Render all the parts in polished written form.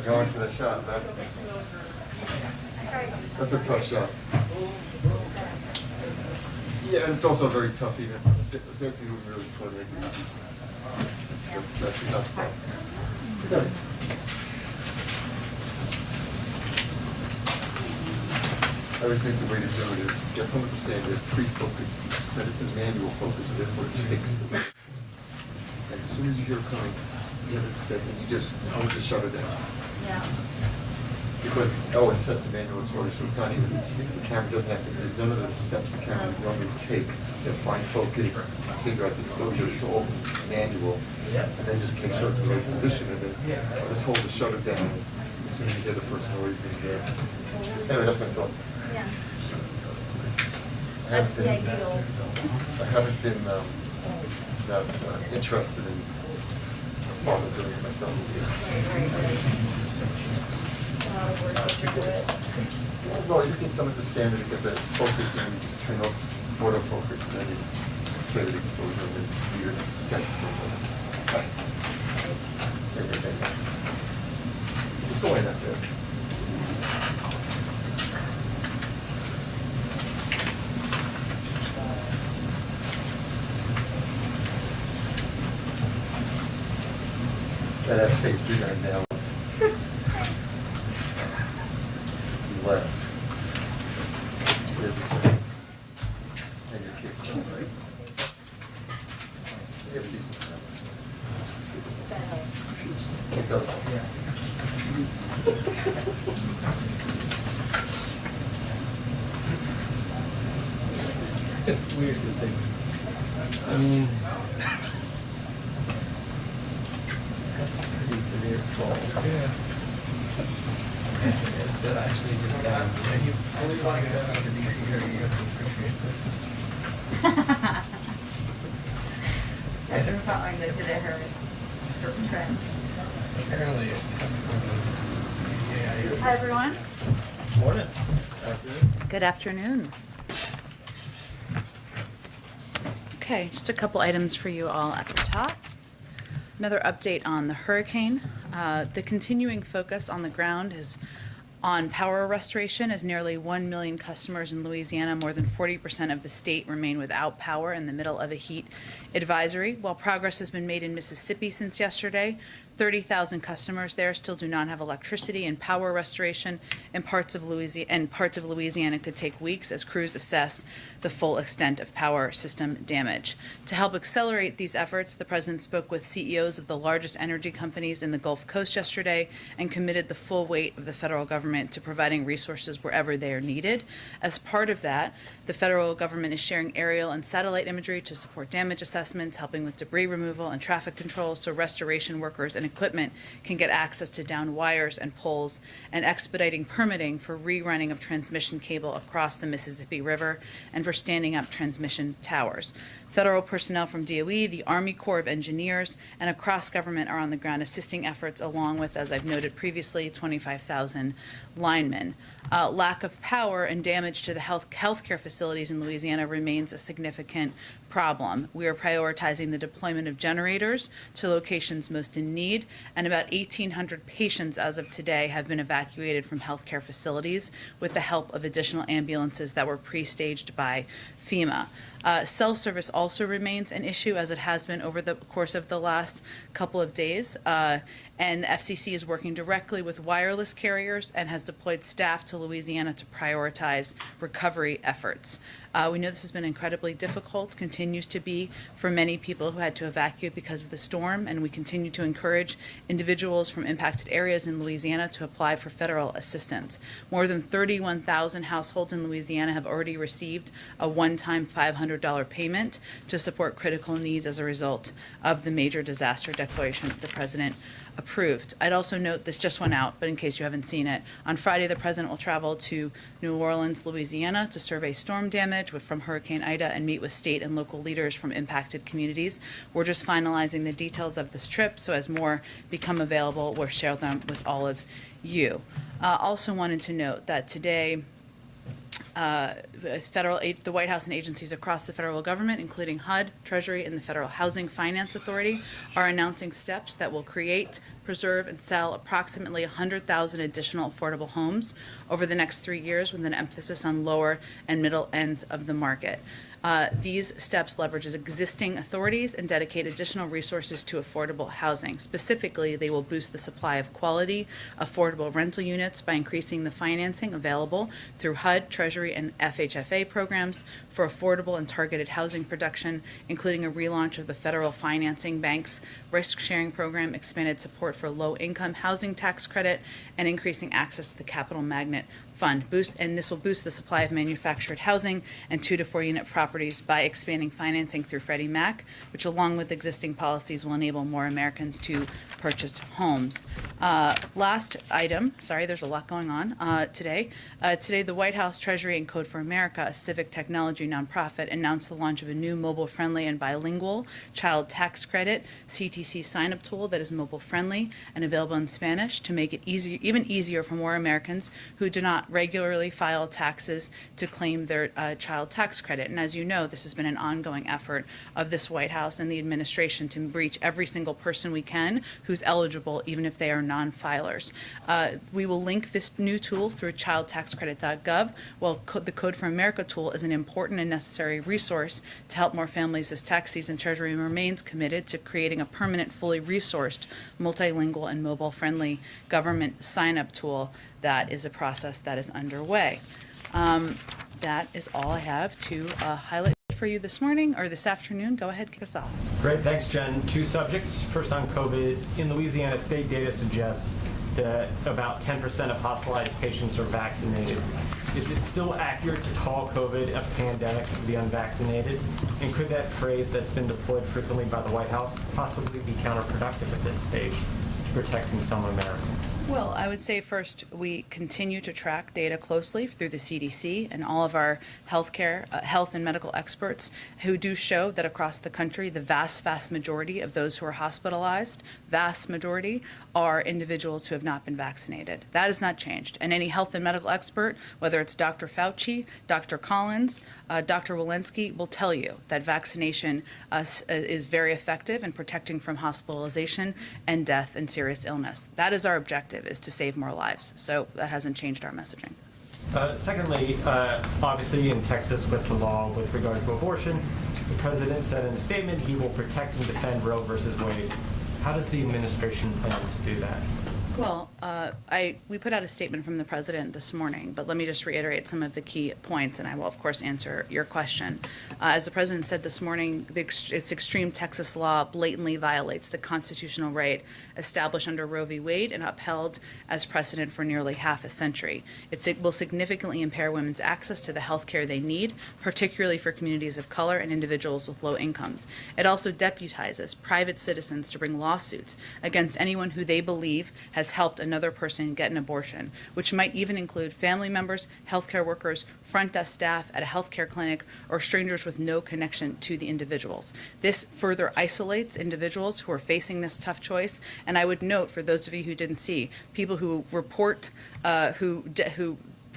Going for the shot. That's a tough shot. Yeah, and it's also very tough even. It's going to be really slow to make it easy. That's not slow. Okay. I always think the way to do it is get someone to say they're pre-focus, set it to manual focus, therefore it's fixed. And as soon as you hear it coming, you have it set and you just hold the shutter down. Yeah. Because, it's set to manual exposure, so it's not even, the camera doesn't have to, there's none of the steps the camera would normally take to find focus, figure out the exposure, it's all manual, and then just make sure it's the right position, and then just hold the shutter down as soon as you hear the first noise. Anyway, that's my thought. Yeah. That's the ideal. I haven't been that interested in doing it myself. No, I just need someone to stand and get the focus and you just turn off autofocus and then you play with the exposure and it's weird sense of everything. It's the way that there. That fake you're gonna nail it. Left. Here's the thing. And your kick goes, right? You have a decent balance. It does. It's weird to think. I mean, that's a pretty severe fall. Yeah. Yes, it is. But actually, just you fully want to go down to DC area, you have to appreciate this. I've been following this today, her trend. Apparently, Hi, everyone. Morning. Afternoon. Good afternoon. Okay, just a couple items for you all at the top. Another update on the hurricane. The continuing focus on the ground is on power restoration, as nearly 1 million customers in Louisiana, more than 40% of the state, remain without power in the middle of a heat advisory. While progress has been made in Mississippi since yesterday, 30,000 customers there still do not have electricity, and power restoration in parts of Louisiana could take weeks as crews assess the full extent of power system damage. To help accelerate these efforts, the President spoke with CEOs of the largest energy companies in the Gulf Coast yesterday and committed the full weight of the federal government to providing resources wherever they are needed. As part of that, the federal government is sharing aerial and satellite imagery to support damage assessments, helping with debris removal and traffic control so restoration workers and equipment can get access to downed wires and poles, and expediting permitting for rerunning of transmission cable across the Mississippi River and for standing up transmission towers. Federal personnel from DOE, the Army Corps of Engineers, and across government are on the ground assisting efforts, along with, as I've noted previously, 25,000 linemen. Lack of power and damage to the healthcare facilities in Louisiana remains a significant problem. We are prioritizing the deployment of generators to locations most in need, and about 1,800 patients as of today have been evacuated from healthcare facilities with the help of additional ambulances that were pre-staged by FEMA. Cell service also remains an issue, as it has been over the course of the last couple of days. And the FCC is working directly with wireless carriers and has deployed staff to Louisiana to prioritize recovery efforts. We know this has been incredibly difficult, continues to be for many people who had to evacuate because of the storm, and we continue to encourage individuals from impacted areas in Louisiana to apply for federal assistance. More than 31,000 households in Louisiana have already received a one-time $500 payment to support critical needs as a result of the major disaster declaration that the President approved. I'd also note, this just went out, but in case you haven't seen it, on Friday the President will travel to New Orleans, Louisiana to survey storm damage from Hurricane Ida and meet with state and local leaders from impacted communities. We're just finalizing the details of this trip, so as more become available, we'll share them with all of you. Also wanted to note that today, the White House and agencies across the federal government, including HUD, Treasury, and the Federal Housing Finance Authority, are announcing steps that will create, preserve, and sell approximately 100,000 additional affordable homes over the next 3 years, with an emphasis on lower and middle ends of the market. These steps leverage existing authorities and dedicate additional resources to affordable housing. Specifically, they will boost the supply of quality, affordable rental units by increasing the financing available through HUD, Treasury, and FHFA programs for affordable and targeted housing production, including a relaunch of the Federal Financing Bank's risk-sharing program, expanded support for low-income housing tax credit, and increasing access to the Capital Magnet Fund. And this will boost the supply of manufactured housing and 2 to 4 unit properties by expanding financing through Freddie Mac, which along with existing policies will enable more Americans to purchase homes. Last item, sorry, there's a lot going on today. Today, the White House, Treasury, and Code for America, a civic technology nonprofit, announced the launch of a new mobile-friendly and bilingual child tax credit CTC sign-up tool that is mobile-friendly and available in Spanish to make it even easier for more Americans who do not regularly file taxes to claim their child tax credit. And as you know, this has been an ongoing effort of this White House and the administration to reach every single person we can who's eligible, even if they are non-filers. We will link this new tool through childtaxcredit.gov, while the Code for America tool is an important and necessary resource to help more families this tax season. Treasury remains committed to creating a permanent, fully resourced, multilingual, and mobile-friendly government sign-up tool. That is a process that is underway. That is all I have to highlight for you this morning or this afternoon. Go ahead, kick us off. Great, thanks, Jen. 2 subjects. First on COVID. In Louisiana, state data suggests that about 10% of hospitalized patients are vaccinated. Is it still accurate to call COVID a pandemic of the unvaccinated? And could that phrase that's been deployed frequently by the White House possibly be counterproductive at this stage to protecting some Americans? Well, I would say first, we continue to track data closely through the CDC and all of our health and medical experts who do show that across the country, the vast majority of those who are hospitalized, vast majority, are individuals who have not been vaccinated. That has not changed. And any health and medical expert, whether it's Dr. Fauci, Dr. Collins, Dr. Walensky, will tell you that vaccination is very effective in protecting from hospitalization and death and serious illness. That is our objective, is to save more lives. So that hasn't changed our messaging. Secondly, obviously in Texas with the law with regard to abortion, the president said in a statement he will protect and defend Roe versus Wade. How does the administration plan to do that? Well, we put out a statement from the president this morning, but let me just reiterate some of the key points, and I will, of course, answer your question. As the president said this morning, its extreme Texas law blatantly violates the constitutional right established under Roe v. Wade and upheld as precedent for nearly half a century. It will significantly impair women's access to the health care they need, particularly for communities of color and individuals with low incomes. It also deputizes private citizens to bring lawsuits against anyone who they believe has helped another person get an abortion, which might even include family members, healthcare workers, front desk staff at a healthcare clinic, or strangers with no connection to the individuals. This further isolates individuals who are facing this tough choice. And I would note, for those of you who didn't see, people who report, who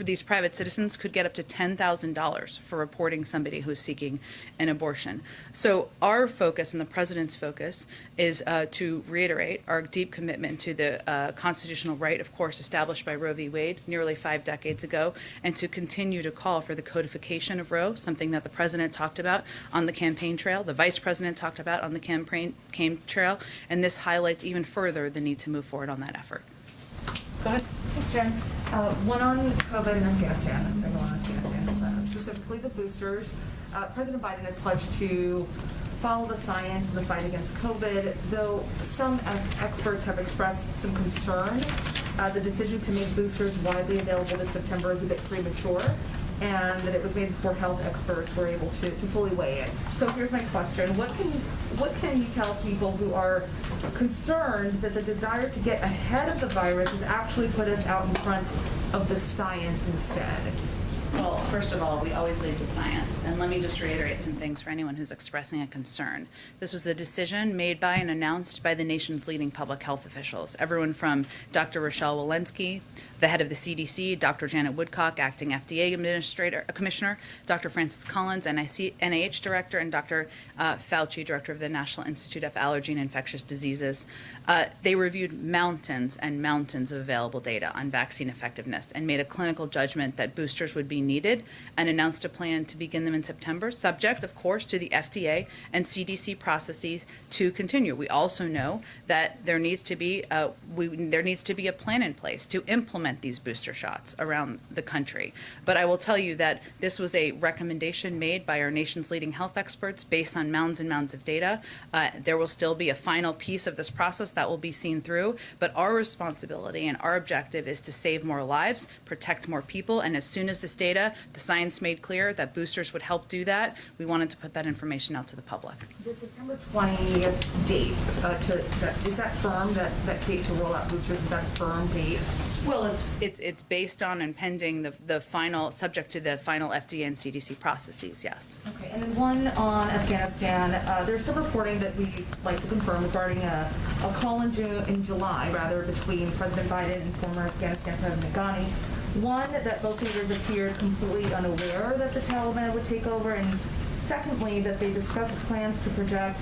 for these private citizens could get up to $10,000 for reporting somebody who's seeking an abortion. So our focus and the president's focus is to reiterate our deep commitment to the constitutional right, of course, established by Roe v. Wade nearly 5 decades ago, and to continue to call for the codification of Roe, something that the president talked about on the campaign trail, the vice president talked about on the campaign trail, and this highlights even further the need to move forward on that effort. Go ahead. Thanks, Jen. One on COVID and Afghanistan, and second one on Afghanistan. Specifically the boosters. President Biden has pledged to follow the science in the fight against COVID, though some experts have expressed some concern. The decision to make boosters widely available this September is a bit premature, and that it was made before health experts were able to fully weigh it. So here's my question. What can you tell people who are concerned that the desire to get ahead of the virus has actually put us out in front of the science instead? Well, first of all, we always lead with science. And let me just reiterate some things for anyone who's expressing a concern. This was a decision made by and announced by the nation's leading public health officials. Everyone from Dr. Rochelle Walensky, the head of the CDC, Dr. Janet Woodcock, acting FDA commissioner, Dr. Francis Collins, NIH director, and Dr. Fauci, director of the National Institute of Allergy and Infectious Diseases. They reviewed mountains and mountains of available data on vaccine effectiveness and made a clinical judgment that boosters would be needed and announced a plan to begin them in September, subject, of course, to the FDA and CDC processes to continue. We also know that there needs to be a plan in place to implement these booster shots around the country. But I will tell you that this was a recommendation made by our nation's leading health experts based on mounds and mounds of data. There will still be a final piece of this process that will be seen through, but our responsibility and our objective is to save more lives, protect more people, and as soon as this data, the science made clear that boosters would help do that, we wanted to put that information out to the public. The September 20th date, is that firm, that date to roll out boosters, is that a firm date? Well, it's based on and pending the final, subject to the final FDA and CDC processes, yes. Okay, and then one on Afghanistan. There's some reporting that we'd like to confirm regarding a call in July, between President Biden and former Afghanistan President Ghani. One, that both leaders appeared completely unaware that the Taliban would take over, and secondly, that they discussed plans to project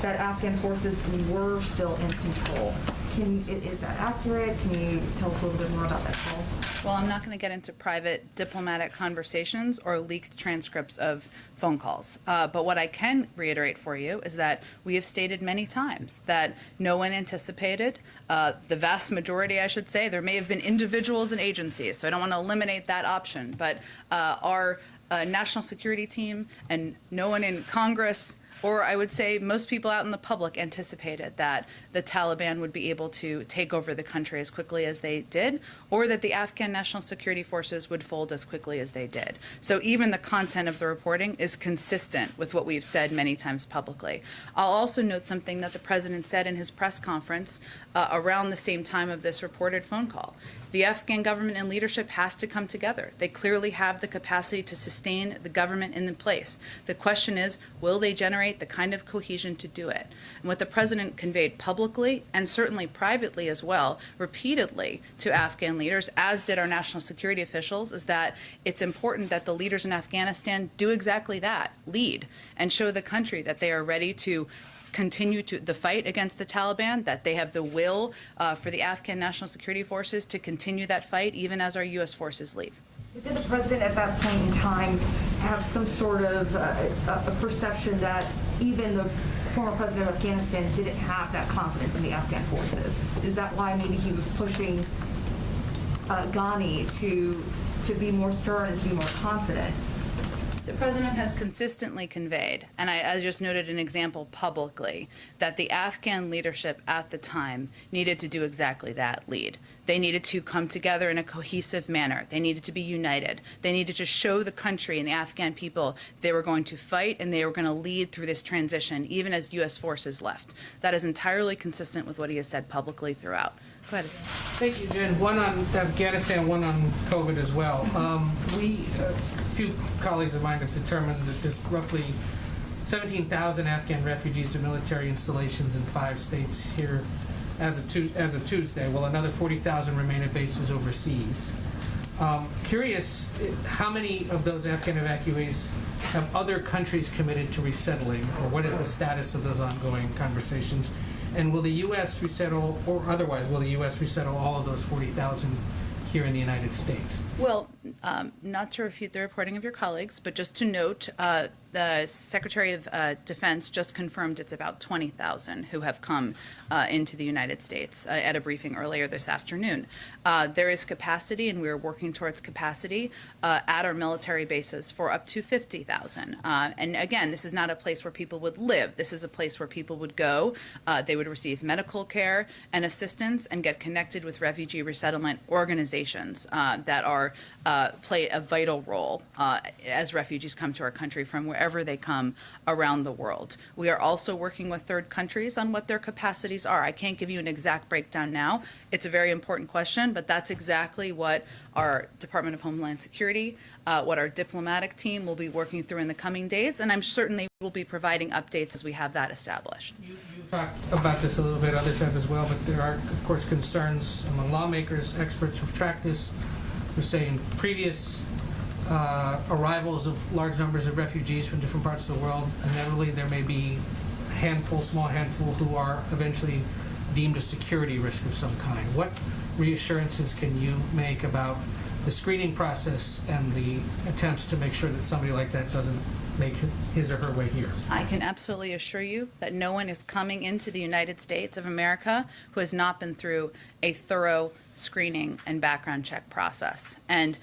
that Afghan forces were still in control. Is that accurate? Can you tell us a little bit more about that call? Well, I'm not going to get into private diplomatic conversations or leaked transcripts of phone calls. But what I can reiterate for you is that we have stated many times that no one anticipated, the vast majority, I should say, there may have been individuals and agencies, so I don't want to eliminate that option, but our national security team and no one in Congress, or I would say most people out in the public, anticipated that the Taliban would be able to take over the country as quickly as they did, or that the Afghan National Security Forces would fold as quickly as they did. So even the content of the reporting is consistent with what we've said many times publicly. I'll also note something that the president said in his press conference around the same time of this reported phone call. The Afghan government and leadership has to come together. They clearly have the capacity to sustain the government in place. The question is, will they generate the kind of cohesion to do it? And what the president conveyed publicly and certainly privately as well, repeatedly to Afghan leaders, as did our national security officials, is that it's important that the leaders in Afghanistan do exactly that, lead, and show the country that they are ready to continue the fight against the Taliban, that they have the will for the Afghan National Security Forces to continue that fight even as our U.S. forces leave. Did the president at that point in time have some sort of a perception that even the former president of Afghanistan didn't have that confidence in the Afghan forces? Is that why maybe he was pushing Ghani to be more stern and to be more confident? The president has consistently conveyed, and I just noted an example publicly, that the Afghan leadership at the time needed to do exactly that, lead. They needed to come together in a cohesive manner. They needed to be united. They needed to show the country and the Afghan people they were going to fight and they were going to lead through this transition, even as U.S. forces left. That is entirely consistent with what he has said publicly throughout. Go ahead. Thank you, Jen. One on Afghanistan, one on COVID as well. A few colleagues of mine have determined that there's roughly 17,000 Afghan refugees and military installations in 5 states here as of Tuesday, while another 40,000 remain at bases overseas. Curious how many of those Afghan evacuees have other countries committed to resettling, or what is the status of those ongoing conversations? And will the U.S. resettle, or otherwise, will the U.S. resettle all of those 40,000 here in the United States? Well, not to refute the reporting of your colleagues, but just to note, the Secretary of Defense just confirmed it's about 20,000 who have come into the United States at a briefing earlier this afternoon. There is capacity, and we are working towards capacity at our military bases for up to 50,000. And again, this is not a place where people would live. This is a place where people would go. They would receive medical care and assistance and get connected with refugee resettlement organizations that are play a vital role as refugees come to our country from wherever they come around the world. We are also working with third countries on what their capacities are. I can't give you an exact breakdown now. It's a very important question, but that's exactly what our Department of Homeland Security, what our diplomatic team will be working through in the coming days, and I'm certainly will be providing updates as we have that established. You talked about this a little bit, others have as well, but there are, of course, concerns among lawmakers, experts who've tracked this, who say in previous arrivals of large numbers of refugees from different parts of the world, inevitably there may be a handful, small handful, who are eventually deemed a security risk of some kind. What reassurances can you make about the screening process and the attempts to make sure that somebody like that doesn't make his or her way here? I can absolutely assure you that no one is coming into the United States of America who has not been through a thorough screening and background check process. And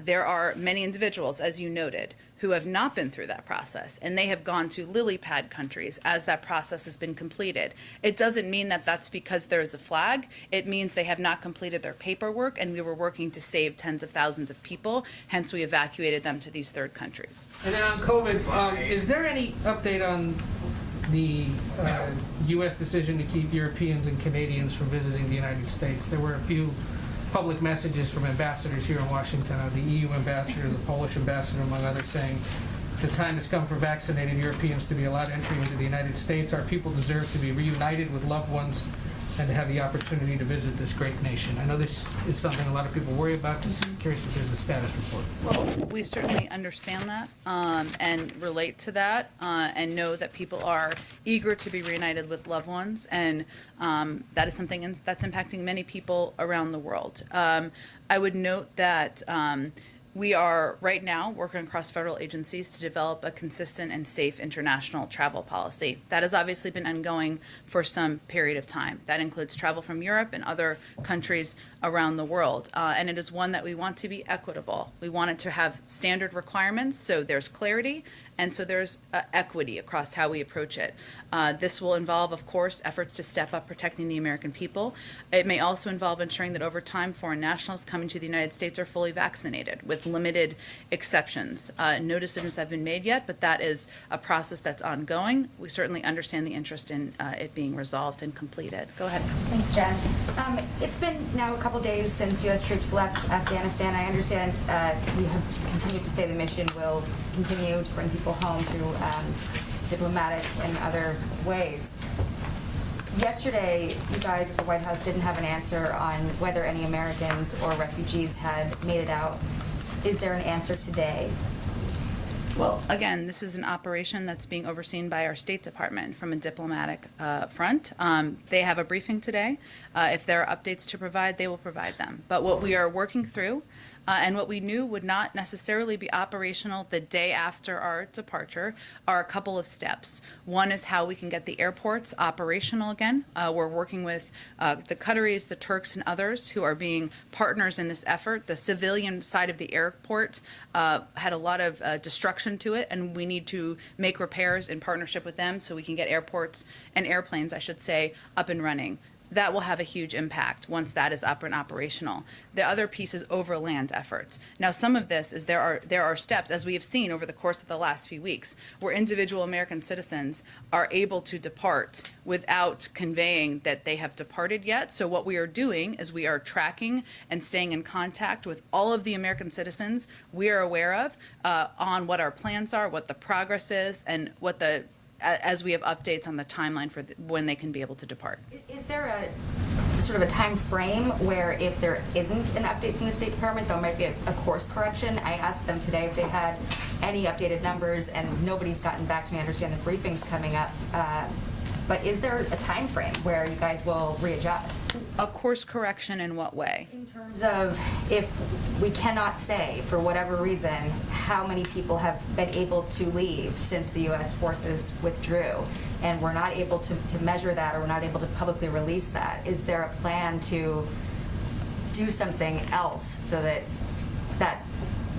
there are many individuals, as you noted, who have not been through that process, and they have gone to lily pad countries as that process has been completed. It doesn't mean that that's because there's a flag. It means they have not completed their paperwork, and we were working to save tens of thousands of people, hence we evacuated them to these third countries. And then on COVID, is there any update on the U.S. decision to keep Europeans and Canadians from visiting the United States? There were a few public messages from ambassadors here in Washington, the EU ambassador, the Polish ambassador, among others, saying the time has come for vaccinated Europeans to be allowed entry into the United States. Our people deserve to be reunited with loved ones and to have the opportunity to visit this great nation. I know this is something a lot of people worry about. Just curious if there's a status report. Well, we certainly understand that and relate to that and know that people are eager to be reunited with loved ones, and that is something that's impacting many people around the world. I would note that we are right now working across federal agencies to develop a consistent and safe international travel policy. That has obviously been ongoing for some period of time. That includes travel from Europe and other countries around the world. And it is one that we want to be equitable. We want it to have standard requirements so there's clarity and so there's equity across how we approach it. This will involve, of course, efforts to step up protecting the American people. It may also involve ensuring that over time foreign nationals coming to the United States are fully vaccinated with limited exceptions. No decisions have been made yet, but that is a process that's ongoing. We certainly understand the interest in it being resolved and completed. Go ahead. Thanks, Jen. It's been now a couple days since U.S. troops left Afghanistan. I understand you have continued to say the mission will continue to bring people home through diplomatic and other ways. Yesterday, you guys at the White House didn't have an answer on whether any Americans or refugees had made it out. Is there an answer today? Well, again, this is an operation that's being overseen by our State Department from a diplomatic front. They have a briefing today. If there are updates to provide, they will provide them. But what we are working through and what we knew would not necessarily be operational the day after our departure are a couple of steps. One is how we can get the airports operational again. We're working with the Qataris, the Turks, and others who are being partners in this effort. The civilian side of the airport had a lot of destruction to it, and we need to make repairs in partnership with them so we can get airports and airplanes, I should say, up and running. That will have a huge impact once that is up and operational. The other piece is overland efforts. Now, some of this is there are steps, as we have seen over the course of the last few weeks, where individual American citizens are able to depart without conveying that they have departed yet. So what we are doing is we are tracking and staying in contact with all of the American citizens we are aware of on what our plans are, what the progress is, and what as we have updates on the timeline for when they can be able to depart. Is there sort of a time frame where if there isn't an update from the State Department, there might be a course correction. I asked them today if they had any updated numbers, and nobody's gotten back to me. I understand the briefing's coming up. But is there a time frame where you guys will readjust? A course correction in what way? In terms of if we cannot say, for whatever reason, how many people have been able to leave since the U.S. forces withdrew, and we're not able to measure that, or we're not able to publicly release that, is there a plan to do something else so that that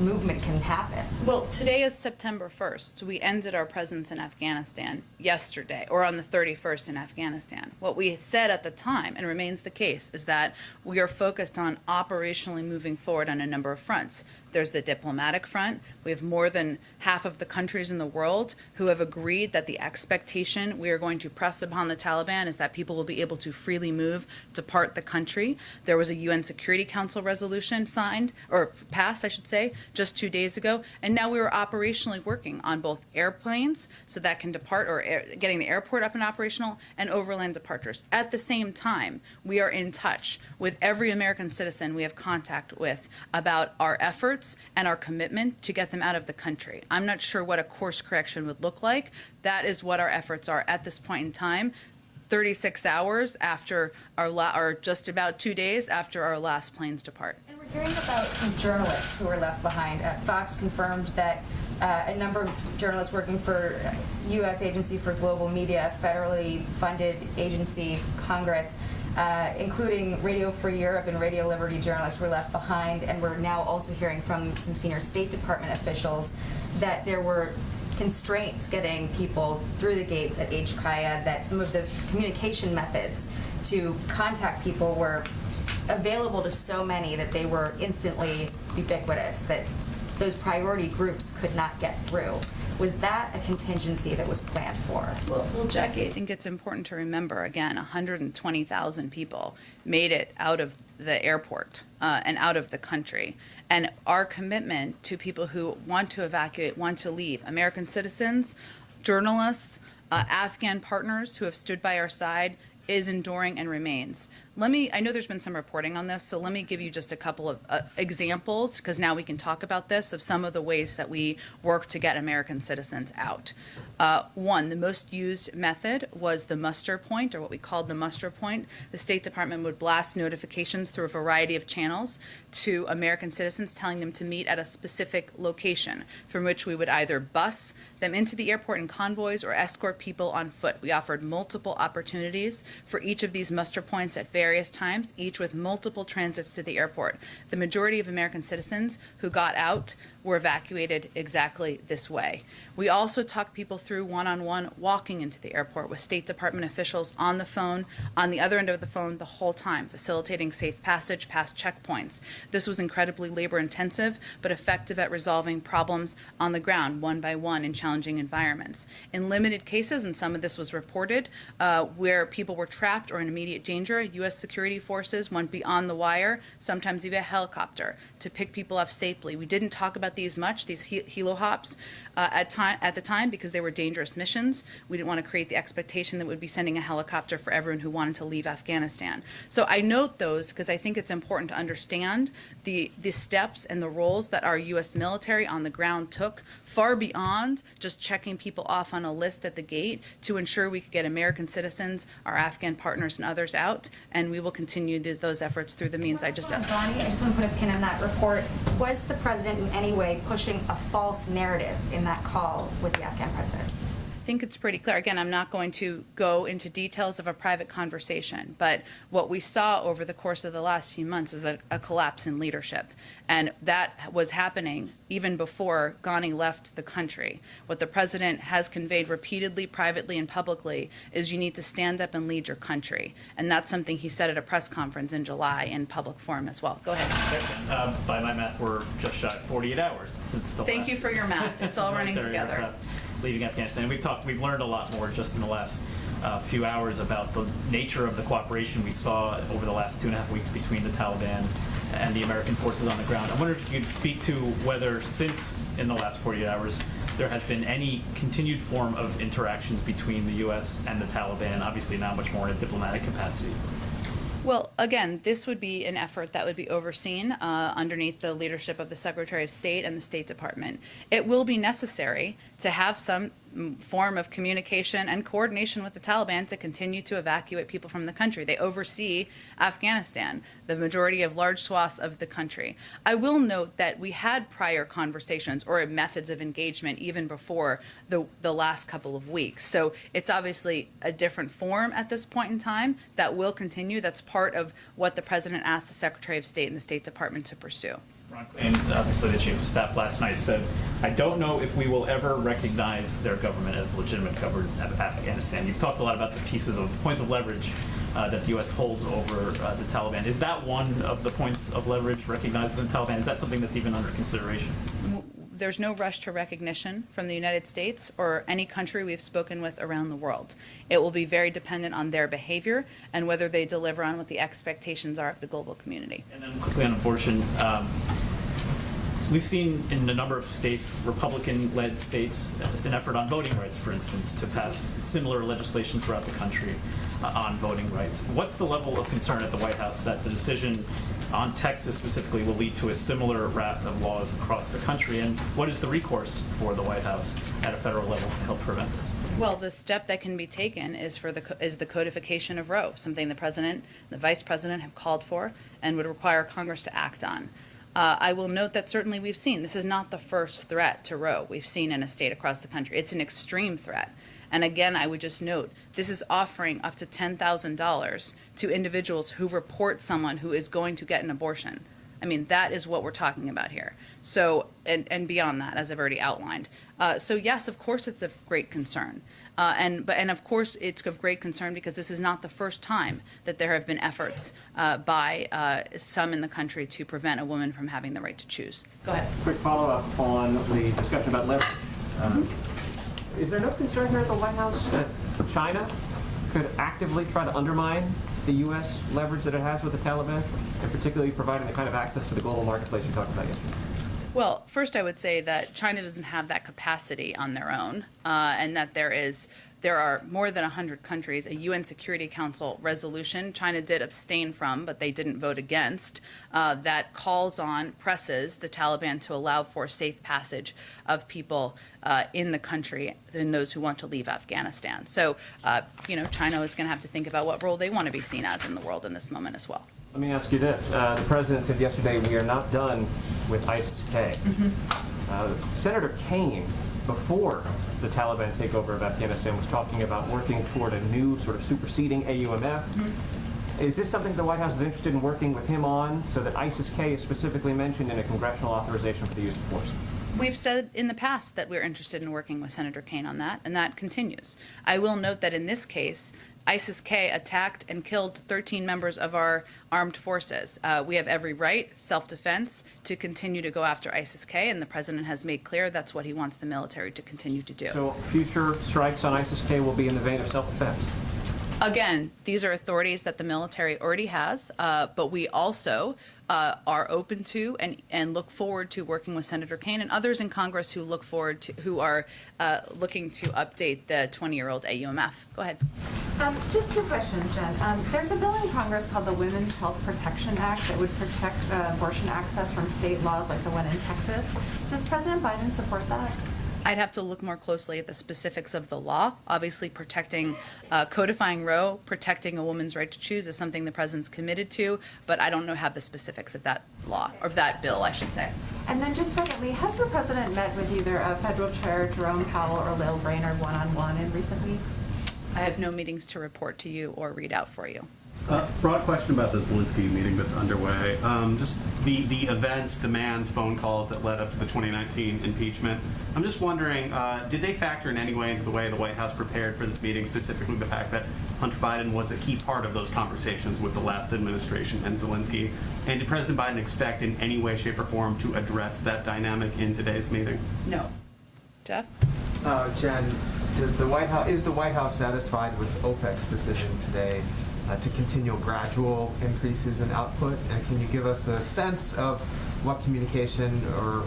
movement can happen? Well, today is September 1st. So we ended our presence in Afghanistan yesterday, or on the 31st in Afghanistan. What we said at the time, and remains the case, is that we are focused on operationally moving forward on a number of fronts. There's the diplomatic front. We have more than half of the countries in the world who have agreed that the expectation we are going to press upon the Taliban is that people will be able to freely move, depart the country. There was a UN Security Council resolution signed, or passed, I should say, just 2 days ago. And now we are operationally working on both airplanes, so that can depart, or getting the airport up and operational, and overland departures. At the same time, we are in touch with every American citizen we have contact with about our efforts and our commitment to get them out of the country. I'm not sure what a course correction would look like. That is what our efforts are at this point in time, 36 hours after or just about 2 days after our last planes depart. And we're hearing about some journalists who were left behind. Fox confirmed that a number of journalists working for U.S. Agency for Global Media, federally funded agency, Congress, including Radio Free Europe and Radio Liberty journalists, were left behind. And we're now also hearing from some senior State Department officials that there were constraints getting people through the gates at HKIA, that some of the communication methods to contact people were available to so many that they were instantly ubiquitous, that those priority groups could not get through. Was that a contingency that was planned for? Well, Jackie, I think it's important to remember, again, 120,000 people made it out of the airport and out of the country. And our commitment to people who want to evacuate, want to leave, American citizens, journalists, Afghan partners who have stood by our side, is enduring and remains. I know there's been some reporting on this, so let me give you just a couple of examples, because now we can talk about this, of some of the ways that we work to get American citizens out. One, the most used method was the muster point, or what we called the muster point. The State Department would blast notifications through a variety of channels to American citizens telling them to meet at a specific location, from which we would either bus them into the airport in convoys or escort people on foot. We offered multiple opportunities for each of these muster points at various times, each with multiple transits to the airport. The majority of American citizens who got out were evacuated exactly this way. We also talked people through one-on-one walking into the airport with State Department officials on the phone, on the other end of the phone the whole time, facilitating safe passage past checkpoints. This was incredibly labor-intensive, but effective at resolving problems on the ground, one by one, in challenging environments. In limited cases, and some of this was reported, where people were trapped or in immediate danger, U.S. security forces went beyond the wire, sometimes via helicopter, to pick people up safely. We didn't talk about these helo hops at the time, because they were dangerous missions. We didn't want to create the expectation that we'd be sending a helicopter for everyone who wanted to leave Afghanistan. So I note those because I think it's important to understand the steps and the roles that our U.S. military on the ground took, far beyond just checking people off on a list at the gate, to ensure we could get American citizens, our Afghan partners, and others out. And we will continue those efforts through the means I just outlined. I just want to put a pin in that report. Was the president in any way pushing a false narrative in that call with the Afghan president? I think it's pretty clear. Again, I'm not going to go into details of a private conversation, but what we saw over the course of the last few months is a collapse in leadership. And that was happening even before Ghani left the country. What the president has conveyed repeatedly, privately, and publicly is you need to stand up and lead your country. And that's something he said at a press conference in July in public forum as well. Go ahead. By my math, we're just shy of 48 hours since the Thank you for your math. It's all running together. Leaving Afghanistan. We've learned a lot more just in the last few hours about the nature of the cooperation we saw over the last 2.5 weeks between the Taliban and the American forces on the ground. I wonder if you could speak to whether, since in the last 48 hours, there has been any continued form of interactions between the U.S. and the Taliban, obviously now much more in a diplomatic capacity. Well, again, this would be an effort that would be overseen underneath the leadership of the Secretary of State and the State Department. It will be necessary to have some form of communication and coordination with the Taliban to continue to evacuate people from the country. They oversee Afghanistan, the majority of large swaths of the country. I will note that we had prior conversations or methods of engagement even before the last couple of weeks. So it's obviously a different form at this point in time that will continue. That's part of what the President asked the Secretary of State and the State Department to pursue. And obviously the Chief of Staff last night said, I don't know if we will ever recognize their government as legitimate government of Afghanistan. You've talked a lot about the points of leverage that the U.S. holds over the Taliban. Is that one of the points of leverage, recognizing the Taliban? Is that something that's even under consideration? There's no rush to recognition from the United States or any country we've spoken with around the world. It will be very dependent on their behavior and whether they deliver on what the expectations are of the global community. And then quickly on abortion, we've seen in a number of states, Republican-led states, an effort on voting rights, for instance, to pass similar legislation throughout the country on voting rights. What's the level of concern at the White House that the decision on Texas specifically will lead to a similar raft of laws across the country? And what is the recourse for the White House at a federal level to help prevent this? Well, the step that can be taken is the codification of Roe, something the President, the Vice President have called for and would require Congress to act on. I will note that certainly we've seen, this is not the first threat to Roe we've seen in a state across the country. It's an extreme threat. And again, I would just note, this is offering up to $10,000 to individuals who report someone who is going to get an abortion. I mean, that is what we're talking about here. So, and beyond that, as I've already outlined. So yes, of course it's of great concern. And of course it's of great concern because this is not the first time that there have been efforts by some in the country to prevent a woman from having the right to choose. Go ahead. Quick follow-up on the discussion about leverage. Is there no concern here at the White House that China could actively try to undermine the U.S. leverage that it has with the Taliban, and particularly providing the kind of access to the global marketplace you talked about yesterday? Well, first I would say that China doesn't have that capacity on their own, and that there are more than 100 countries, a UN Security Council resolution China did abstain from, but they didn't vote against, that presses the Taliban to allow for safe passage of people in the country and those who want to leave Afghanistan. So, China is going to have to think about what role they want to be seen as in the world in this moment as well. Let me ask you this. The President said yesterday, we are not done with ISIS-K. Senator Kaine, before the Taliban takeover of Afghanistan, was talking about working toward a new sort of superseding AUMF. Is this something the White House is interested in working with him on, so that ISIS-K is specifically mentioned in a congressional authorization for the use of force? We've said in the past that we're interested in working with Senator Kaine on that, and that continues. I will note that in this case, ISIS-K attacked and killed 13 members of our armed forces. We have every right, self-defense, to continue to go after ISIS-K, and the President has made clear that's what he wants the military to continue to do. So future strikes on ISIS-K will be in the vein of self-defense? Again, these are authorities that the military already has, but we also are open to and look forward to working with Senator Kaine and others in Congress who who are looking to update the 20-year-old AUMF. Go ahead. Just two questions, Jen. There's a bill in Congress called the Women's Health Protection Act that would protect abortion access from state laws like the one in Texas. Does President Biden support that? I'd have to look more closely at the specifics of the law. Obviously, codifying Roe, protecting a woman's right to choose is something the President's committed to, but I don't have the specifics of that law, or that bill, I should say. And then just secondly, has the President met with either Federal Chair Jerome Powell or Lael Brainerd one-on-one in recent weeks? I have no meetings to report to you or read out for you. Broad question about the Zelensky meeting that's underway. Just the events, demands, phone calls that led up to the 2019 impeachment. I'm just wondering, did they factor in any way into the way the White House prepared for this meeting, specifically the fact that Hunter Biden was a key part of those conversations with the last administration and Zelensky? And did President Biden expect in any way, shape, or form to address that dynamic in today's meeting? No. Jeff? Jen, is the White House satisfied with OPEC's decision today to continue gradual increases in output? And can you give us a sense of what communication or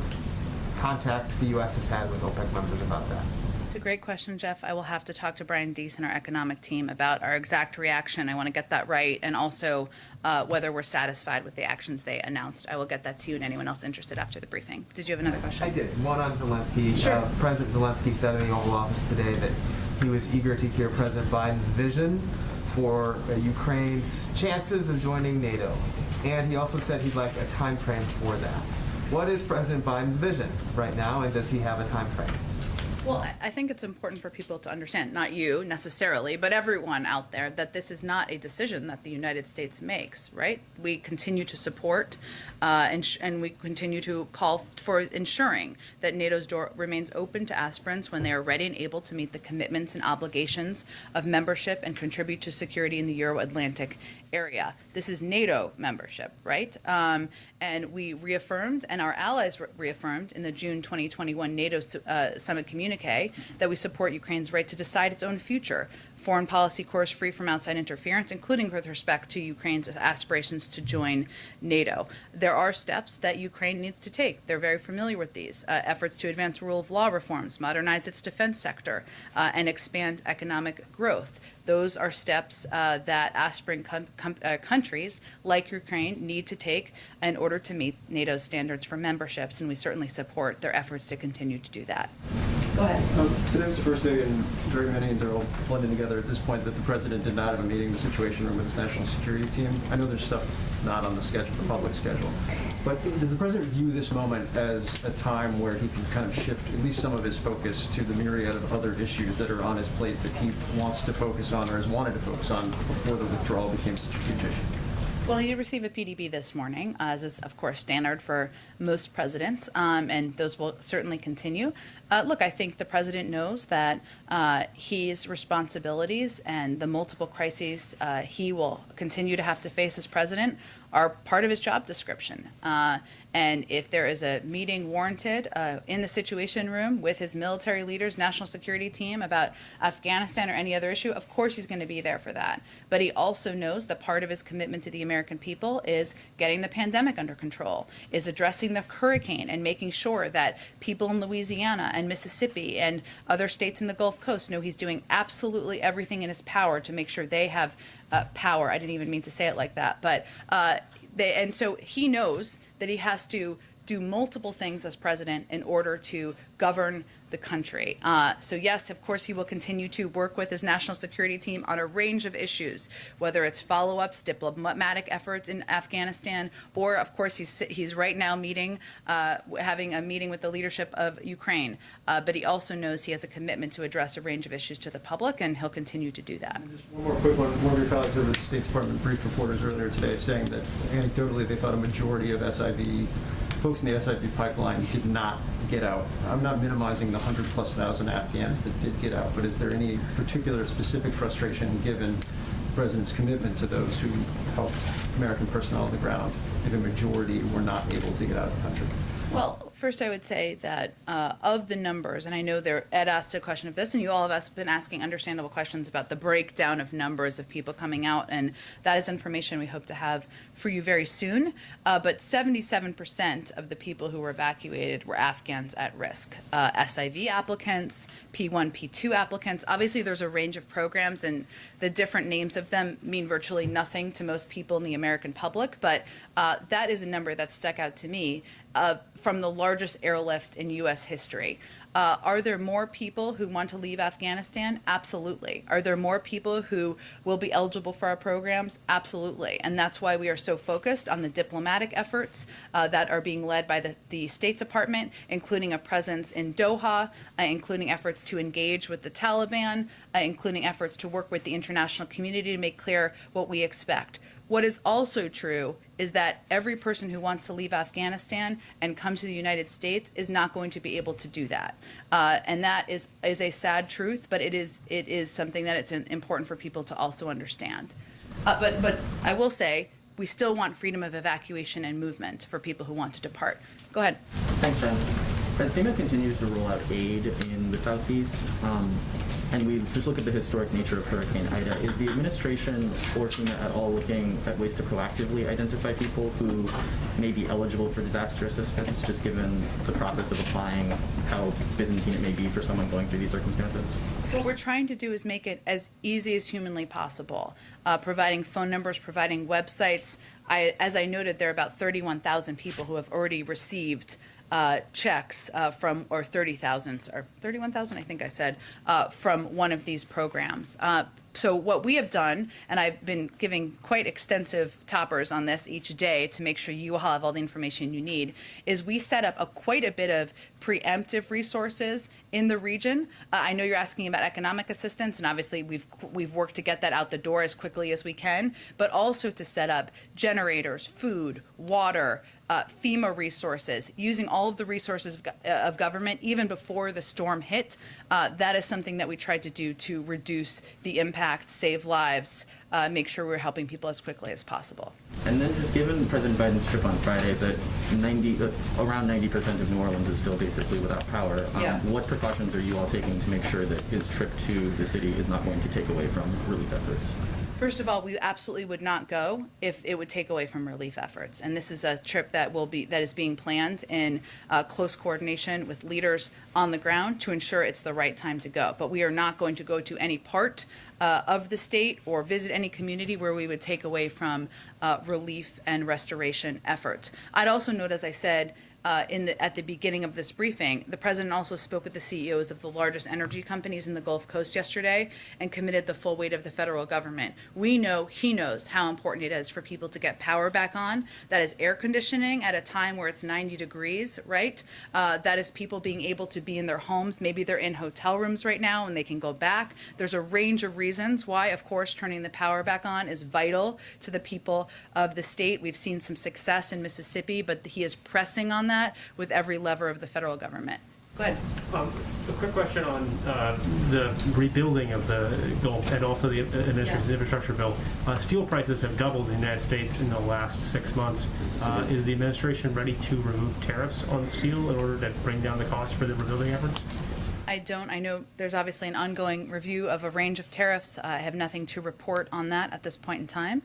contact the U.S. has had with OPEC members about that? It's a great question, Jeff. I will have to talk to Brian Deese and our economic team about our exact reaction. I want to get that right, and also whether we're satisfied with the actions they announced. I will get that to you and anyone else interested after the briefing. Did you have another question? I did. One on Zelensky. Sure. President Zelensky said in the Oval Office today that he was eager to hear President Biden's vision for Ukraine's chances of joining NATO. And he also said he'd like a time frame for that. What is President Biden's vision right now, and does he have a time frame? Well, I think it's important for people to understand, not you necessarily, but everyone out there, that this is not a decision that the United States makes, right? We continue to support and we continue to call for ensuring that NATO's door remains open to aspirants when they are ready and able to meet the commitments and obligations of membership and contribute to security in the Euro-Atlantic area. This is NATO membership, right? And we reaffirmed, and our allies reaffirmed in the June 2021 NATO summit communique that we support Ukraine's right to decide its own future. Foreign policy course free from outside interference, including with respect to Ukraine's aspirations to join NATO. There are steps that Ukraine needs to take. They're very familiar with these efforts to advance rule of law reforms, modernize its defense sector, and expand economic growth. Those are steps that aspiring countries like Ukraine need to take in order to meet NATO's standards for memberships, and we certainly support their efforts to continue to do that. Go ahead. Today was the first day, and very many, and they're all blending together at this point, that the president did not have a meeting in the Situation Room with his national security team. I know there's stuff not on the schedule, the public schedule, but does the president view this moment as a time where he can kind of shift at least some of his focus to the myriad of other issues that are on his plate that he wants to focus on or has wanted to focus on before the withdrawal became such a huge issue? Well, he received a PDB this morning, as is, of course, standard for most presidents, and those will certainly continue. Look, I think the president knows that his responsibilities and the multiple crises he will continue to have to face as president are part of his job description. And if there is a meeting warranted in the Situation Room with his military leaders, national security team about Afghanistan or any other issue, of course he's going to be there for that. But he also knows that part of his commitment to the American people is getting the pandemic under control, is addressing the hurricane and making sure that people in Louisiana and Mississippi and other states in the Gulf Coast know he's doing absolutely everything in his power to make sure they have power. I didn't even mean to say it like that, but and so he knows that he has to do multiple things as president in order to govern the country. So yes, of course, he will continue to work with his national security team on a range of issues, whether it's follow-ups, diplomatic efforts in Afghanistan, or of course, he's right now having a meeting with the leadership of Ukraine. But he also knows he has a commitment to address a range of issues to the public, and he'll continue to do that. And just one more quick one. One of your colleagues over at the State Department briefed reporters earlier today saying that anecdotally they thought a majority of folks in the SIV pipeline did not get out. I'm not minimizing the 100,000+ Afghans that did get out, but is there any particular specific frustration given the president's commitment to those who helped American personnel on the ground if a majority were not able to get out of the country? Well, first I would say that of the numbers, and I know Ed asked a question of this, and you all have been asking understandable questions about the breakdown of numbers of people coming out, and that is information we hope to have for you very soon. But 77% of the people who were evacuated were Afghans at risk. SIV applicants, P1, P2 applicants. Obviously, there's a range of programs, and the different names of them mean virtually nothing to most people in the American public, but that is a number that stuck out to me from the largest airlift in U.S. history. Are there more people who want to leave Afghanistan? Absolutely. Are there more people who will be eligible for our programs? Absolutely. And that's why we are so focused on the diplomatic efforts that are being led by the State Department, including a presence in Doha, including efforts to engage with the Taliban, including efforts to work with the international community to make clear what we expect. What is also true is that every person who wants to leave Afghanistan and come to the United States is not going to be able to do that. And that is a sad truth, but it is something that it's important for people to also understand. But I will say, we still want freedom of evacuation and movement for people who want to depart. Go ahead. Thanks, Ren. As FEMA continues to roll out aid in the Southeast, and we just look at the historic nature of Hurricane Ida, is the administration or FEMA at all looking at ways to proactively identify people who may be eligible for disaster assistance, just given the process of applying, how Byzantine it may be for someone going through these circumstances? What we're trying to do is make it as easy as humanly possible, providing phone numbers, providing websites. As I noted, there are about 31,000 people who have already received checks from, or 30,000, or 31,000, I think I said, from one of these programs. So what we have done, and I've been giving quite extensive toppers on this each day to make sure you all have all the information you need, is we set up quite a bit of preemptive resources in the region. I know you're asking about economic assistance, and obviously we've worked to get that out the door as quickly as we can, but also to set up generators, food, water, FEMA resources, using all of the resources of government even before the storm hit. That is something that we tried to do to reduce the impact, save lives, make sure we're helping people as quickly as possible. And then just given President Biden's trip on Friday that around 90% of New Orleans is still basically without power, what precautions are you all taking to make sure that his trip to the city is not going to take away from relief efforts? First of all, we absolutely would not go if it would take away from relief efforts. And this is a trip that is being planned in close coordination with leaders on the ground to ensure it's the right time to go. But we are not going to go to any part of the state or visit any community where we would take away from relief and restoration efforts. I'd also note, as I said, at the beginning of this briefing, the president also spoke with the CEOs of the largest energy companies in the Gulf Coast yesterday and committed the full weight of the federal government. We know he knows how important it is for people to get power back on. That is air conditioning at a time where it's 90 degrees, right? That is people being able to be in their homes. Maybe they're in hotel rooms right now and they can go back. There's a range of reasons why, of course, turning the power back on is vital to the people of the state. We've seen some success in Mississippi, but he is pressing on that with every lever of the federal government. Go ahead. A quick question on the rebuilding of the Gulf and also the administration's infrastructure bill. Steel prices have doubled in the United States in the last 6 months. Is the administration ready to remove tariffs on steel in order to bring down the cost for the rebuilding efforts? I don't. I know there's obviously an ongoing review of a range of tariffs. I have nothing to report on that at this point in time.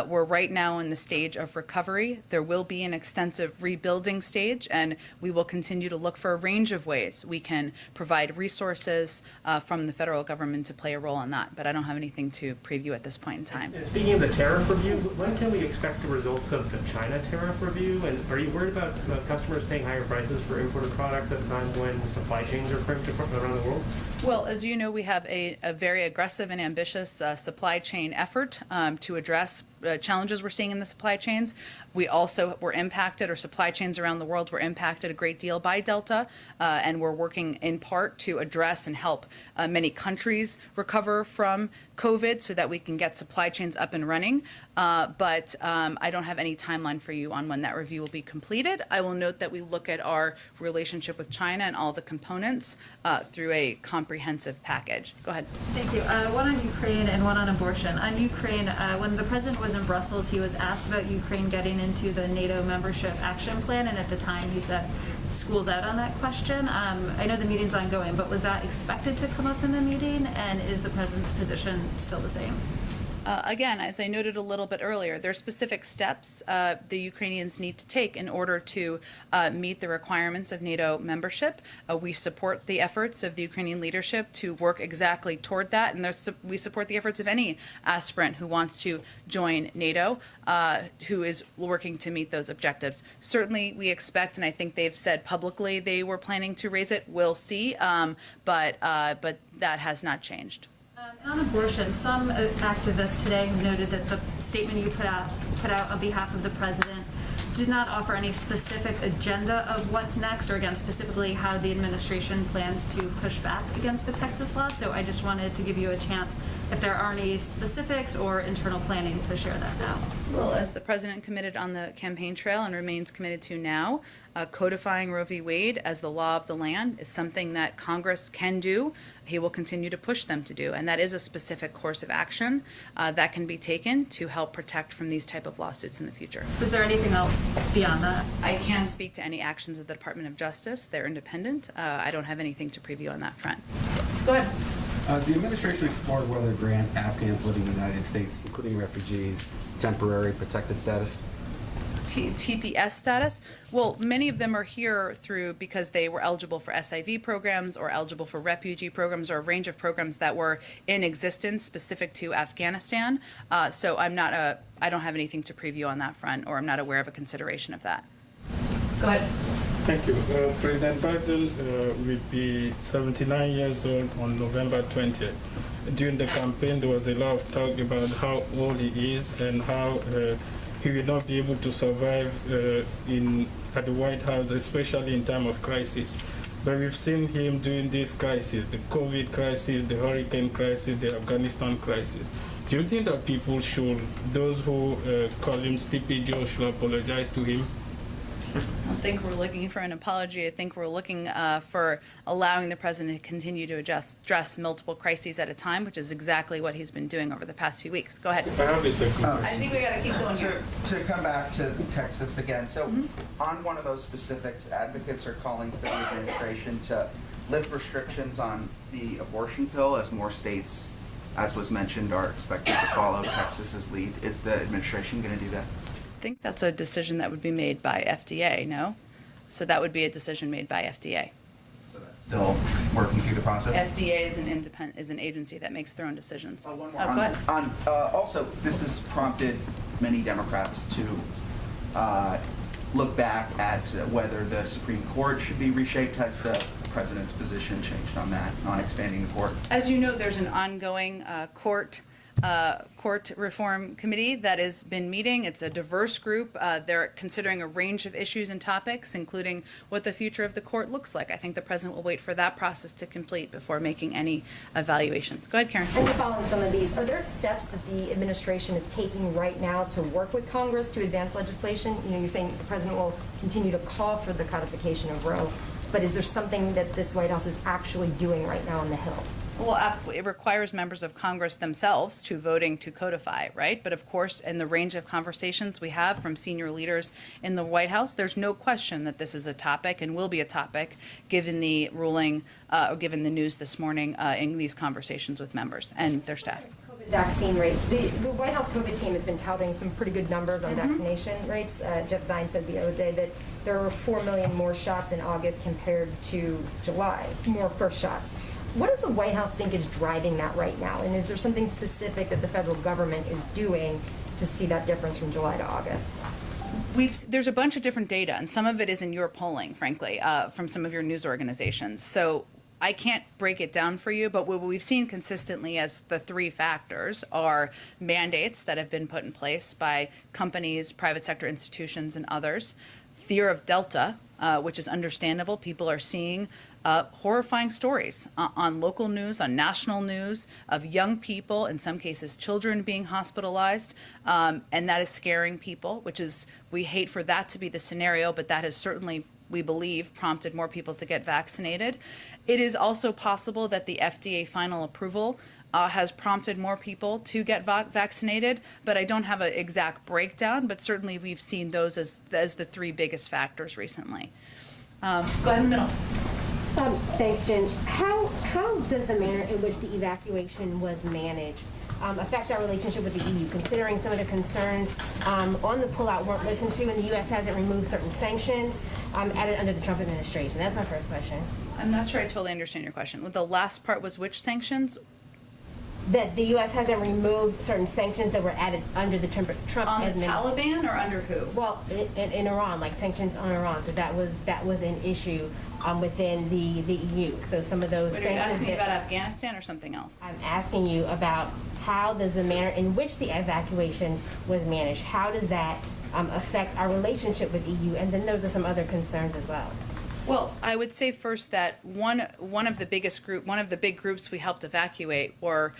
We're right now in the stage of recovery. There will be an extensive rebuilding stage, and we will continue to look for a range of ways we can provide resources from the federal government to play a role in that. But I don't have anything to preview at this point in time. And speaking of the tariff review, when can we expect the results of the China tariff review? And are you worried about customers paying higher prices for imported products at a time when supply chains are crimped around the world? Well, as you know, we have a very aggressive and ambitious supply chain effort to address challenges we're seeing in the supply chains. We also were impacted, or supply chains around the world were impacted a great deal by Delta, and we're working in part to address and help many countries recover from COVID so that we can get supply chains up and running. But I don't have any timeline for you on when that review will be completed. I will note that we look at our relationship with China and all the components through a comprehensive package. Go ahead. Thank you. One on Ukraine and one on abortion. On Ukraine, when the president was in Brussels, he was asked about Ukraine getting into the NATO membership action plan, and at the time he said school's out on that question. I know the meeting's ongoing, but was that expected to come up in the meeting, and is the president's position still the same? Again, as I noted a little bit earlier, there are specific steps the Ukrainians need to take in order to meet the requirements of NATO membership. We support the efforts of the Ukrainian leadership to work exactly toward that, and we support the efforts of any aspirant who wants to join NATO, who is working to meet those objectives. Certainly, we expect, and I think they've said publicly they were planning to raise it. We'll see, but that has not changed. On abortion, some activists today noted that the statement you put out on behalf of the president did not offer any specific agenda of what's next, or again, specifically how the administration plans to push back against the Texas law. So I just wanted to give you a chance, if there are any specifics or internal planning, to share that now. Well, as the president committed on the campaign trail and remains committed to now, Codifying Roe v. Wade as the law of the land is something that Congress can do. He will continue to push them to do, and that is a specific course of action that can be taken to help protect from these type of lawsuits in the future. Is there anything else beyond that? I can't speak to any actions of the Department of Justice. They're independent. I don't have anything to preview on that front. Go ahead. Has the administration explored whether to grant Afghans living in the United States, including refugees, temporary protected status? TPS status? Well, many of them are here because they were eligible for SIV programs or eligible for refugee programs or a range of programs that were in existence specific to Afghanistan. So I don't have anything to preview on that front, or I'm not aware of a consideration of that. Go ahead. Thank you. President Biden will be 79 years old on November 20th. During the campaign, there was a lot of talk about how old he is and how he will not be able to survive at the White House, especially in time of crisis. But we've seen him during this crisis, the COVID crisis, the hurricane crisis, the Afghanistan crisis. Do you think that people should, those who call him Sleepy Joe, should apologize to him? I don't think we're looking for an apology. I think we're looking for allowing the president to continue to address multiple crises at a time, which is exactly what he's been doing over the past few weeks. Go ahead. I think we got to keep going here. To come back to Texas again, so on one of those specifics, advocates are calling for the administration to lift restrictions on the abortion pill as more states, as was mentioned, are expected to follow Texas's lead. Is the administration going to do that? I think that's a decision that would be made by FDA, no? So that would be a decision made by FDA. So that's still working through the process? FDA is an agency that makes their own decisions. One more. Go ahead. Also, this has prompted many Democrats to look back at whether the Supreme Court should be reshaped. Has the president's position changed on that, on expanding the court? As you know, there's an ongoing court reform committee that has been meeting. It's a diverse group. They're considering a range of issues and topics, including what the future of the court looks like. I think the president will wait for that process to complete before making any evaluations. Go ahead, Karen. And to follow on some of these, are there steps that the administration is taking right now to work with Congress to advance legislation? You know, you're saying the president will continue to call for the codification of Roe, but is there something that this White House is actually doing right now on the Hill? Well, it requires members of Congress themselves to voting to codify, right? But of course, in the range of conversations we have from senior leaders in the White House, there's no question that this is a topic and will be a topic given the ruling or given the news this morning in these conversations with members and their staff. COVID vaccine rates. The White House COVID team has been touting some pretty good numbers on vaccination rates. Jeff Zients said the other day that there were 4 million more shots in August compared to July, more first shots. What does the White House think is driving that right now? And is there something specific that the federal government is doing to see that difference from July to August? There's a bunch of different data, and some of it is in your polling, frankly, from some of your news organizations. So I can't break it down for you, but what we've seen consistently as the three factors are mandates that have been put in place by companies, private sector institutions, and others. Fear of Delta, which is understandable. People are seeing horrifying stories on local news, on national news, of young people, in some cases children being hospitalized, and that is scaring people, which is, we hate for that to be the scenario, but that has certainly, we believe, prompted more people to get vaccinated. It is also possible that the FDA final approval has prompted more people to get vaccinated, but I don't have an exact breakdown, but certainly we've seen those as the three biggest factors recently. Go ahead in the middle. Thanks, Jen. How does the manner in which the evacuation was managed affect our relationship with the EU, considering some of the concerns on the pullout weren't listened to, and the U.S. hasn't removed certain sanctions added under the Trump administration? That's my first question. I'm not sure I totally understand your question. Well, the last part was which sanctions? That the U.S. hasn't removed certain sanctions that were added under the Trump administration. On the Taliban or under who? Well, in Iran, like sanctions on Iran. So that was an issue within the EU. So some of those sanctions. Are you asking about Afghanistan or something else? I'm asking you about how does the manner in which the evacuation was managed, how does that affect our relationship with EU? And then those are some other concerns as well. Well, I would say first that one of the big groups we helped evacuate were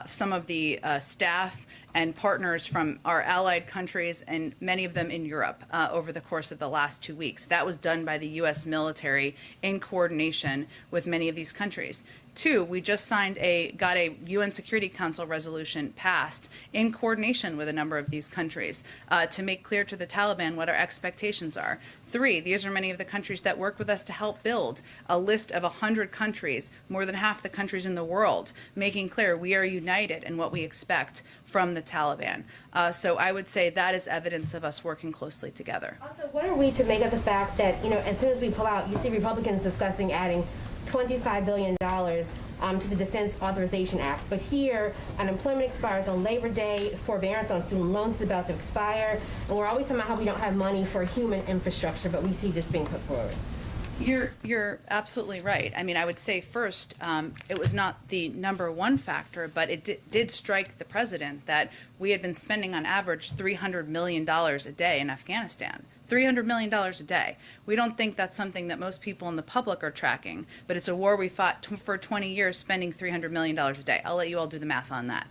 some of the staff and partners from our allied countries, and many of them in Europe over the course of the last 2 weeks. That was done by the U.S. military in coordination with many of these countries. Two, we just got a UN Security Council resolution passed in coordination with a number of these countries to make clear to the Taliban what our expectations are. Three, these are many of the countries that worked with us to help build a list of 100 countries, more than half the countries in the world, making clear we are united in what we expect from the Taliban. So I would say that is evidence of us working closely together. Also, what are we to make of the fact that, as soon as we pull out, you see Republicans discussing adding $25 billion to the Defense Authorization Act. But here, unemployment expires on Labor Day, forbearance on student loans is about to expire, and we're always talking about how we don't have money for human infrastructure, but we see this being put forward. You're absolutely right. I mean, I would say first, it was not the number one factor, but it did strike the president that we had been spending on average $300 million a day in Afghanistan. $300 million a day. We don't think that's something that most people in the public are tracking, but it's a war we fought for 20 years, spending $300 million a day. I'll let you all do the math on that.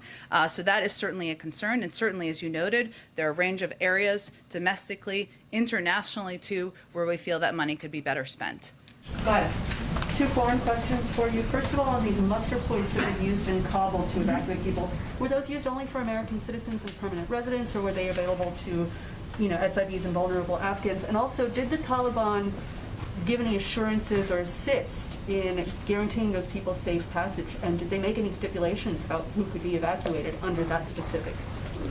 So that is certainly a concern, and certainly, as you noted, there are a range of areas, domestically, internationally too, where we feel that money could be better spent. Go ahead. Two foreign questions for you. First of all, on these muster points that were used in Kabul to evacuate people, were those used only for American citizens and permanent residents, or were they available to SIVs and vulnerable Afghans? And also, did the Taliban give any assurances or assist in guaranteeing those people safe passage? And did they make any stipulations about who could be evacuated under that specific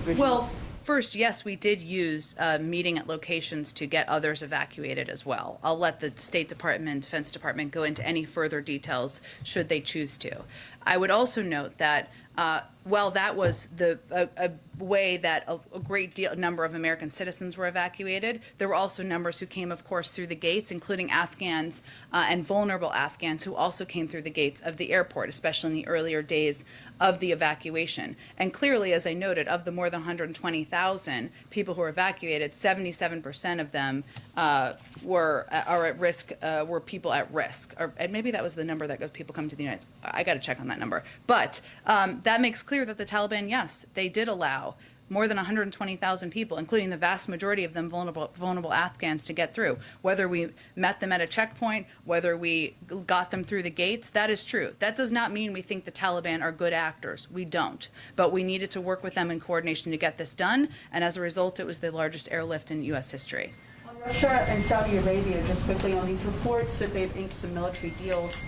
regime? Well, first, yes, we did use meeting at locations to get others evacuated as well. I'll let the State Department, Defense Department go into any further details should they choose to. I would also note that while that was a way that a great number of American citizens were evacuated, there were also numbers who came, of course, through the gates, including Afghans and vulnerable Afghans who also came through the gates of the airport, especially in the earlier days of the evacuation. And clearly, as I noted, of the more than 120,000 people who were evacuated, 77% of them were at risk, were people at risk. And maybe that was the number that people come to the United States. I got to check on that number. But that makes clear that the Taliban, yes, they did allow more than 120,000 people, including the vast majority of them vulnerable Afghans, to get through. Whether we met them at a checkpoint, whether we got them through the gates, that is true. That does not mean we think the Taliban are good actors. We don't. But we needed to work with them in coordination to get this done, and as a result, it was the largest airlift in U.S. history. On Russia and Saudi Arabia, just quickly on these reports that they've inked some military deals,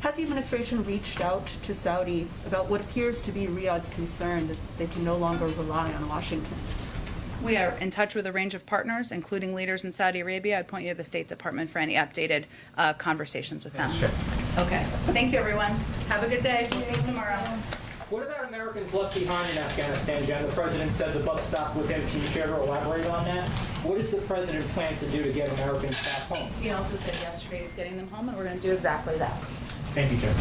has the administration reached out to Saudi about what appears to be Riyadh's concern that they can no longer rely on Washington? We are in touch with a range of partners, including leaders in Saudi Arabia. I'd point you to the State Department for any updated conversations with them. Sure. Okay. Thank you, everyone. Have a good day. We'll see you tomorrow. What about Americans left behind in Afghanistan, Jen? The president said the buck stopped with him. Can you care to elaborate on that? What does the president plan to do to get Americans back home? He also said yesterday he's getting them home, and we're going to do exactly that. Thank you, Jen.